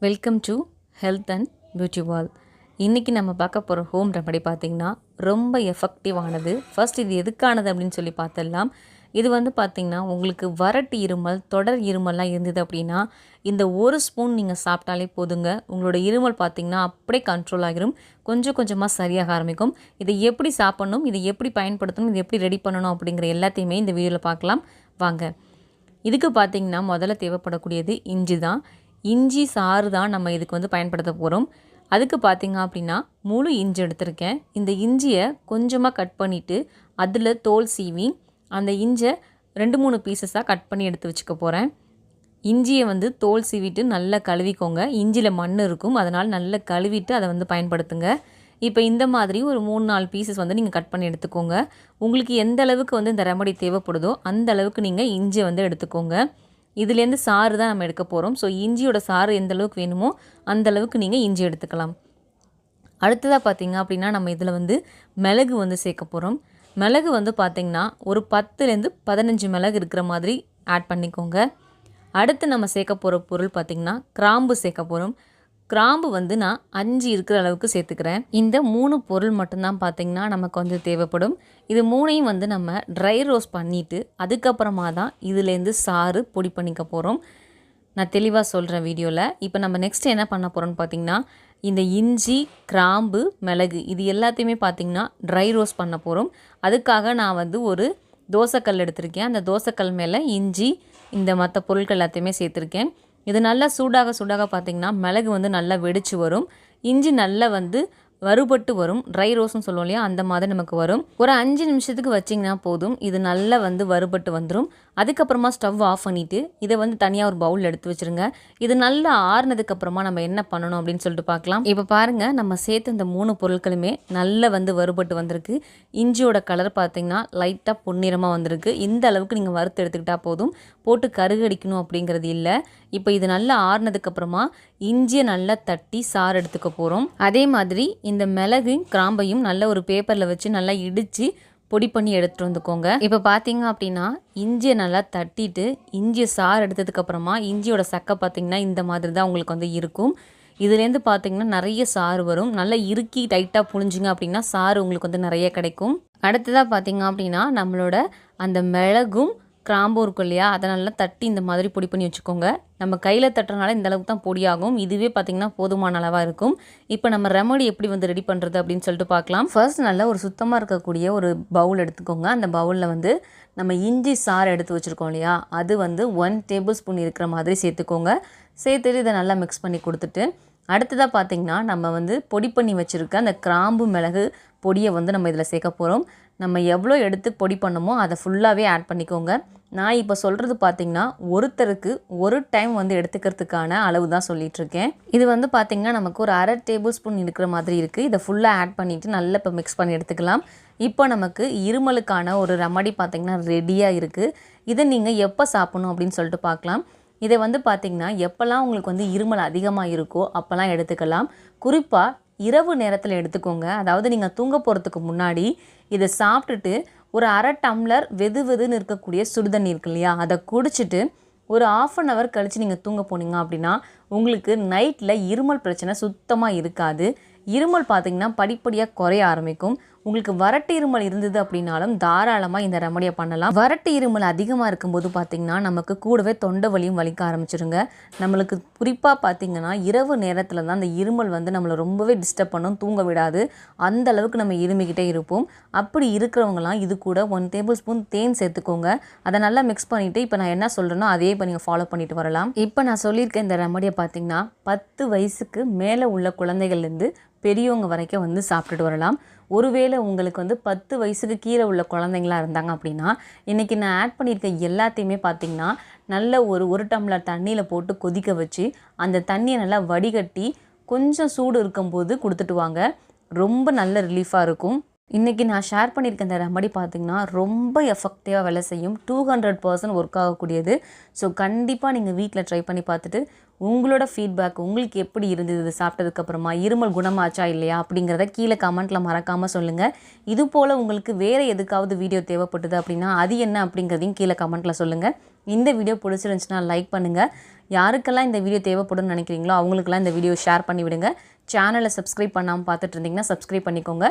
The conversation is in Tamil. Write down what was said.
Welcome to health and beauty wall. இன்றைக்கி நம்ம பார்க்க போகிற ஹோம் ரெமடி பார்த்திங்கன்னா ரொம்ப எஃபெக்டிவானது. ஃபர்ஸ்ட் இது எதுக்கானது அப்படின்னு சொல்லி பார்த்துடலாம். இது பார்த்திங்கன்னா உங்களுக்கு வறட்டு இருமல், தொடர் இருமல்லாம் இருந்தது அப்படின்னா இந்த ஒரு ஸ்பூன் நீங்கள் சாப்பிட்டாலே போதுங்க. உங்களோட இருமல் பார்த்திங்கன்னா அப்படியே கண்ட்ரோல் ஆகிரும், கொஞ்சம் கொஞ்சமாக சரியாக ஆரம்பிக்கும். இதை எப்படி சாப்பிட்ணும், இதை எப்படி பயன்படுத்தணும், இதை எப்படி ரெடி பண்ணணும் அப்படிங்கிற எல்லாத்தையுமே இந்த வீடியோவில் பார்க்கலாம் வாங்க. இதுக்கு பார்த்திங்கன்னா முதல்ல தேவைப்படக்கூடியது இஞ்சி தான். இஞ்சி சாறு தான் நம்ம இதுக்கு பயன்படுத்த போகிறோம். அதுக்கு பார்த்திங்க அப்படின்னா முழு இஞ்சி எடுத்திருக்கேன். இந்த இஞ்சியை கொஞ்சமாக கட் பண்ணிவிட்டு அதில் தோல் சீவி அந்த இஞ்சியை 2-3 பீசஸாக கட் பண்ணி எடுத்து வச்சுக்க போகிறேன். இஞ்சியை தோல் சீவிட்டு நல்லா கழுவிக்கோங்க. இஞ்சியில் மண் இருக்கும், அதனால் நல்லா கழுவிட்டு அதை பயன்படுத்துங்க. இப்போ இந்த மாதிரி ஒரு 3-4 பீசஸ் நீங்கள் கட் பண்ணி எடுத்துக்கோங்க. உங்களுக்கு எந்த அளவுக்கு இந்த ரெமடி தேவைப்படுதோ அந்த அளவுக்கு நீங்கள் இஞ்சியை எடுத்துக்கோங்க. இதுலேருந்து சாறு தான் நம்ம எடுக்க போகிறோம். ஸோ இஞ்சியோட சாறு எந்த அளவுக்கு வேணுமோ அந்த அளவுக்கு நீங்கள் இஞ்சி எடுத்துக்கலாம். அடுத்ததாக பார்த்திங்க அப்படின்னா நம்ம இதில் மிளகு சேர்க்க போகிறோம். மிளகு பார்த்திங்கன்னா ஒரு 10லேருந்து 15 மிளகு இருக்கிற மாதிரி ஆட் பண்ணிக்கோங்க. அடுத்து நம்ம சேர்க்க போகிற பொருள் பார்த்திங்கன்னா கிராம்பு சேர்க்க போகிறோம். கிராம்பு நான் 5 இருக்கிற அளவுக்கு சேர்த்துக்கிறேன். இந்த 3 பொருள் மட்டும்தான் பார்த்திங்கன்னா நமக்கு தேவைப்படும். இது 3ஐயும் நம்ம ட்ரை ரோஸ்ட் பண்ணிவிட்டு அதுக்கப்புறமா தான் இதுலேருந்து சாறு பொடி பண்ணிக்க போகிறோம். நான் தெளிவாக சொல்கிறேன் வீடியோவில். இப்போ நம்ம நெக்ஸ்ட் என்ன பண்ண போகிறோம்னு பார்த்திங்கன்னா இந்த இஞ்சி, கிராம்பு, மிளகு இது எல்லாத்தையுமே பார்த்திங்கன்னா ட்ரை ரோஸ்ட் பண்ண போகிறோம். அதுக்காக நான் ஒரு தோசைக்கல் எடுத்திருக்கேன். அந்த தோசைக்கல் மேலே இஞ்சி, இந்த மற்ற பொருட்கள் எல்லாத்தையுமே சேர்த்துருக்கேன். இது நல்லா சூடாக பார்த்திங்கன்னா மிளகு நல்லா வெடிச்சு வரும். இஞ்சி நல்லா வறுபட்டு வரும். ட்ரை ரோஸ்ன்னு சொல்லுவோம் இல்லையா, அந்த மாதிரி நமக்கு வரும். ஒரு 5 நிமிஷத்துக்கு வச்சிங்கன்னா போதும். இது நல்லா வறுபட்டு வந்துடும். அதுக்கப்புறமா ஸ்டவ் ஆஃப் பண்ணிவிட்டு இதை தனியாக ஒரு பவுல் எடுத்து வச்சுருங்க. இது நல்லா ஆறுனதுக்கப்புறமா நம்ம என்ன பண்ணணும் அப்படின்னு சொல்லிட்டு பார்க்கலாம். இப்போ பாருங்கள், நம்ம சேர்த்து இந்த 3 பொருட்களுமே நல்லா வறுபட்டு வந்திருக்கு. இஞ்சியோட கலர் பார்த்திங்கன்னா லைட்டாக பொன்னிறமாக வந்திருக்கு. இந்த அளவுக்கு நீங்கள் வறுத்து எடுத்துக்கிட்டால் போதும். போட்டு கருகடிக்கணும் அப்படிங்கிறது இல்லை. இப்போ இது நல்லா ஆறுனதுக்கப்புறமா இஞ்சியை நல்லா தட்டி சாறு எடுத்துக்க போகிறோம். அதே மாதிரி இந்த மிளகையும் கிராம்பையும் நல்ல ஒரு பேப்பரில் வச்சு நல்லா இடித்து பொடி பண்ணி எடுத்துகிட்டு வந்துக்கோங்க. இப்போ பார்த்தீங்க அப்படின்னா இஞ்சியை நல்லா தட்டிட்டு இஞ்சியை சாறு எடுத்ததுக்கப்புறமா இஞ்சியோட சக்கை பார்த்திங்கன்னா இந்த மாதிரி தான் உங்களுக்கு இருக்கும். இதுலேருந்து பார்த்திங்கன்னா நிறைய சாறு வரும். நல்லா இறுக்கி டைட்டாக புழிஞ்சிங்க அப்படின்னா சாறு உங்களுக்கு நிறைய கிடைக்கும். அடுத்ததாக பார்த்திங்க அப்படின்னா நம்மளோட அந்த மிளகும் கிராம்பும் இருக்கும் இல்லையா, அதை நல்லா தட்டி இந்த மாதிரி பொடி பண்ணி வச்சுக்கோங்க. நம்ம கையில் தட்டுறதுனால இந்த அளவுக்கு தான் பொடியாகும். இதுவே பார்த்திங்கன்னா போதுமான அளவாக இருக்கும். இப்போ நம்ம ரெமடி எப்படி ரெடி பண்ணுறது அப்படின்னு சொல்லிட்டு பார்க்கலாம். ஃபர்ஸ்ட் நல்லா ஒரு சுத்தமாக இருக்கக்கூடிய ஒரு பவுல் எடுத்துக்கோங்க. அந்த பவுலில் நம்ம இஞ்சி சாறு எடுத்து வச்சுருக்கோம் இல்லையா, அது 1 டேபிள் ஸ்பூன் இருக்கிற மாதிரி சேர்த்துக்கோங்க. சேர்த்துட்டு இதை நல்லா மிக்ஸ் பண்ணி கொடுத்துட்டு அடுத்ததாக பார்த்திங்கன்னா நம்ம பொடி பண்ணி வச்சுருக்க அந்த கிராம்பு மிளகு பொடியை நம்ம இதில் சேர்க்க போகிறோம். நம்ம எவ்வளோ எடுத்து பொடி பண்ணமோ அதை ஃபுல்லாகவே ஆட் பண்ணிக்கோங்க. நான் இப்போ சொல்கிறது பார்த்திங்கன்னா ஒருத்தருக்கு ஒரு டைம் எடுத்துக்கிறதுக்கான அளவு தான் சொல்லிகிட்ருக்கேன். இது பார்த்திங்கன்னா நமக்கு ஒரு 1/2 டேபிள் ஸ்பூன் இருக்கிற மாதிரி இருக்குது. இதை ஃபுல்லாக ஆட் பண்ணிவிட்டு நல்லா இப்போ மிக்ஸ் பண்ணி எடுத்துக்கலாம். இப்போ நமக்கு இருமலுக்கான ஒரு ரெமடி பார்த்திங்கன்னா ரெடியாக இருக்குது. இதை நீங்கள் எப்போ சாப்பிட்ணும் அப்படின்னு சொல்லிட்டு பார்க்கலாம். இதை பார்த்திங்கன்னா எப்போல்லாம் உங்களுக்கு இருமல் அதிகமாக இருக்கோ அப்போல்லாம் எடுத்துக்கலாம். குறிப்பாக இரவு நேரத்தில் எடுத்துக்கோங்க. அதாவது நீங்கள் தூங்க போகிறதுக்கு முன்னாடி இதை சாப்பிட்டுட்டு ஒரு 1/2 டம்ளர் வெதுன்னு இருக்கக்கூடிய சுடுதண்ணி இருக்கு இல்லையா, அதை குடிச்சிட்டு ஒரு 1/2 hour கழித்து நீங்கள் தூங்க போனீங்க அப்படின்னா உங்களுக்கு நைட்டில் இருமல் பிரச்சனை சுத்தமாக இருக்காது. இருமல் பார்த்திங்கன்னா படிப்படியாக குறைய ஆரம்பிக்கும். உங்களுக்கு வறட்டு இருமல் இருந்தது அப்படின்னாலும் தாராளமாக இந்த ரெமடியை பண்ணலாம். வறட்டு இருமல் அதிகமாக இருக்கும்போது பார்த்திங்கன்னா நமக்கு கூடவே தொண்டை வலியும் வலிக்க ஆரம்பிச்சிருங்க. நம்மளுக்கு குறிப்பாக பார்த்திங்கன்னா இரவு நேரத்தில் தான் அந்த இருமல் நம்மளை ரொம்பவே டிஸ்டர்ப் பண்ணும், தூங்க விடாது. அந்த அளவுக்கு நம்ம இருமிக்கிட்டே இருப்போம். அப்படி இருக்கிறவங்களாம் இது கூட 1 டேபிள் ஸ்பூன் தேன் சேர்த்துக்கோங்க. அதை நல்லா மிக்ஸ் பண்ணிவிட்டு இப்போ நான் என்ன சொல்கிறேனோ அதே இப்போ நீங்கள் ஃபாலோ பண்ணிட்டு வரலாம். இப்போ நான் சொல்லியிருக்கேன் இந்த ரெமடியை பார்த்திங்கன்னா 10 வயசுக்கு மேலே உள்ள குழந்தைகள்லேருந்து பெரியவங்க வரைக்கும் சாப்பிட்டுட்டு வரலாம். ஒருவேளை உங்களுக்கு 10 வயசுக்கு கீழே உள்ள குழந்தைங்களா இருந்தாங்க அப்படின்னா இன்றைக்கி நான் ஆட் பண்ணியிருக்க எல்லாத்தையுமே பார்த்திங்கன்னா நல்ல ஒரு டம்ளர் தண்ணியில் போட்டு கொதிக்க வச்சு அந்த தண்ணியை நல்லா வடிகட்டி கொஞ்சம் சூடு இருக்கும்போது கொடுத்துட்டு வாங்க. ரொம்ப நல்ல ரிலீஃபாக இருக்கும். இன்றைக்கி நான் ஷேர் பண்ணியிருக்க இந்த ரெமடி பார்த்திங்கன்னா ரொம்ப எஃபெக்டிவாக வேலை செய்யும். 200% ஒர்க் ஆகக்கூடியது. ஸோ கண்டிப்பாக நீங்கள் வீட்டில் ட்ரை பண்ணி பார்த்துட்டு உங்களோட ஃபீட்பேக் உங்களுக்கு எப்படி இருந்தது இது சாப்பிட்டதுக்கப்புறமா, இருமல் குணமாச்சா இல்லையா அப்படிங்கிறத கீழே கமெண்ட்டில் மறக்காமல் சொல்லுங்கள். இது போல் உங்களுக்கு வேறு எதுக்காவது வீடியோ தேவைப்பட்டது அப்படின்னா அது என்ன அப்படிங்கிறதையும் கீழே கமெண்ட்டில் சொல்லுங்கள். இந்த வீடியோ பிடிச்சிருந்துச்சுன்னா லைக் பண்ணுங்கள். யாருக்கெல்லாம் இந்த வீடியோ தேவைப்படும்னு நினைக்கிறீங்களோ அவங்களுக்கெல்லாம் இந்த வீடியோ ஷேர் பண்ணி விடுங்க. சேனலை சப்ஸ்கிரைப் பண்ணாமல் பார்த்துட்டு இருந்தீங்கன்னா சப்ஸ்கிரைப் பண்ணிக்கோங்க.